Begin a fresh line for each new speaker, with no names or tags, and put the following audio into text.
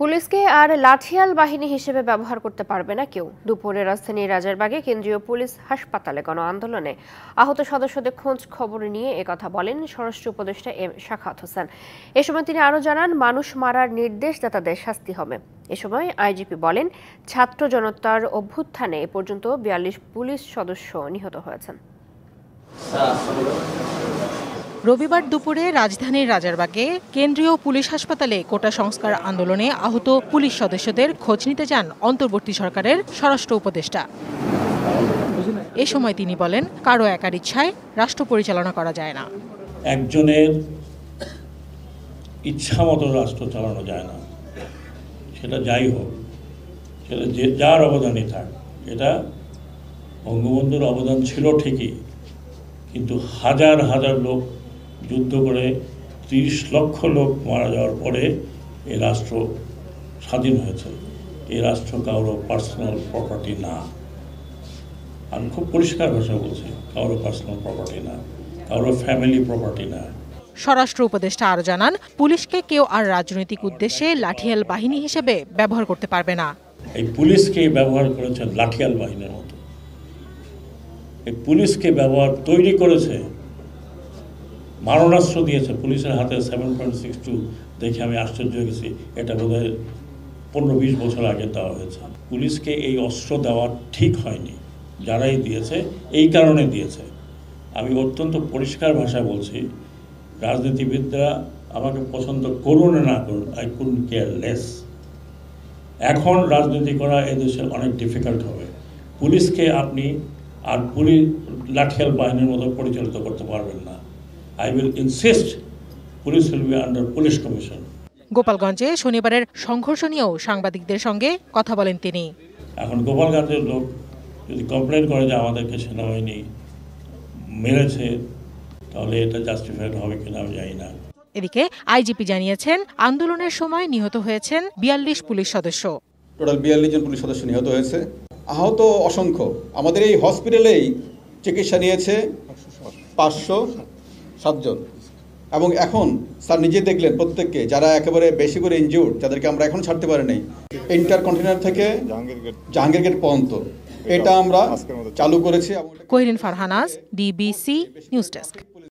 পুলিশকে আর লাঠিয়াল বাহিনী হিসেবে ব্যবহার করতে পারবে না কেউ। দুপুরে রাজধানীর রাজারবাগে কেন্দ্রীয় পুলিশ হাসপাতালে গণ আন্দোলনে আহত সদস্যদের খোঁজ খবর নিয়ে একথা বলেন স্বরাষ্ট্র উপদেষ্টা এম শাখাওয়াত হোসেন। এ সময় তিনি আরও জানান, মানুষ মারার নির্দেশদাতাদের শাস্তি হবে। এ সময় আইজিপি বলেন, ছাত্র জনতার অভ্যুত্থানে এ পর্যন্ত ৪২ পুলিশ সদস্য নিহত হয়েছেন।
রবিবার দুপুরে রাজধানীর রাজারবাগে কেন্দ্রীয় পুলিশ হাসপাতালে কোটা সংস্কার আন্দোলনে আহত পুলিশ সদস্যদের খোঁজ নিতে যান অন্তর্বর্তী সরকারের স্বরাষ্ট্র উপদেষ্টা। এ সময় তিনি বলেন, কারো একার ইচ্ছায় রাষ্ট্র পরিচালনা করা যায় না।
একজনের ইচ্ছা মতো রাষ্ট্র চালানো যায় না, সেটা যাই হোক, সেটা যে যার অবদানই থাক। এটা বঙ্গবন্ধুর অবদান ছিল ঠিকই, কিন্তু হাজার হাজার লোক যুদ্ধ করে ৩০ লক্ষ লোক মারা যাওয়ার পরে এই রাষ্ট্র স্বাধীন হয়েছে। এই রাষ্ট্র কারো পার্সোনাল প্রপার্টি না। আমি খুব পরিষ্কার ভাষা বলছি, কারো পার্সোনাল প্রপার্টি না, কারো ফ্যামিলি প্রপার্টি না।
স্বরাষ্ট্র উপদেষ্টা আরও জানান, পুলিশকে কেউ আর রাজনৈতিক উদ্দেশ্যে লাঠিয়াল বাহিনী হিসেবে ব্যবহার করতে পারবে না।
এই পুলিশকে ব্যবহার করেছে লাঠিয়াল বাহিনীর মতো। এই পুলিশকে তৈরি করেছে, মারণাস্ত্র দিয়েছে। পুলিশের হাতে 7.62 দেখে আমি আশ্চর্য হয়ে গেছি। এটা বোধহয় 15-20 বছর আগে দেওয়া হয়েছে। পুলিশকে এই অস্ত্র দেওয়া ঠিক হয়নি। যারাই দিয়েছে এই কারণে দিয়েছে। আমি অত্যন্ত পরিষ্কার ভাষায় বলছি, রাজনীতিবিদরা আমাকে পছন্দ করুন না করুন, আই কুডন্ট কেয়ার লেস। এখন রাজনীতি করা এদেশে অনেক ডিফিকাল্ট হবে। পুলিশকে আপনি আর লাঠিয়াল বাহিনীর মতো পরিচালিত করতে পারবেন না। I will insist police will be under police commission.
গোপালগঞ্জে শনিবারের সংঘর্ষ নিয়েও সাংবাদিকদের সঙ্গে কথা বলেন তিনি।
এখন গোপালগঞ্জের লোক যদি কমপ্লেন করে যে আমাদেরকে সেনাবাহিনী মেরেছে, তাহলে এটা জাস্টিফাইড হবে কিনা আমি জানি না।
এদিকে আইজিপি জানিয়েছেন, আন্দোলনের সময় নিহত হয়েছেন ৪২ পুলিশ সদস্য।
টোটাল ৪২ জন পুলিশ সদস্য নিহত হয়েছে, আহত অসংখ্য। আমাদের এই হসপিটালেই চিকিৎসা নিয়েছে 507 জন। এবং এখন স্যার নিজে দেখলেন প্রত্যেককে, যারা একেবারে বেশি করে ইনজিউর্ড, যাদেরকে আমরা এখন ছাড়তে পারি নাই, ইন্টারকন্টিনেন্টাল থেকে জাহাঙ্গীর গেট পর্যন্ত এটা আমরা চালু করেছি।
কোহিরিন ফারহানাজ, ডিবিসি নিউজ ডেস্ক।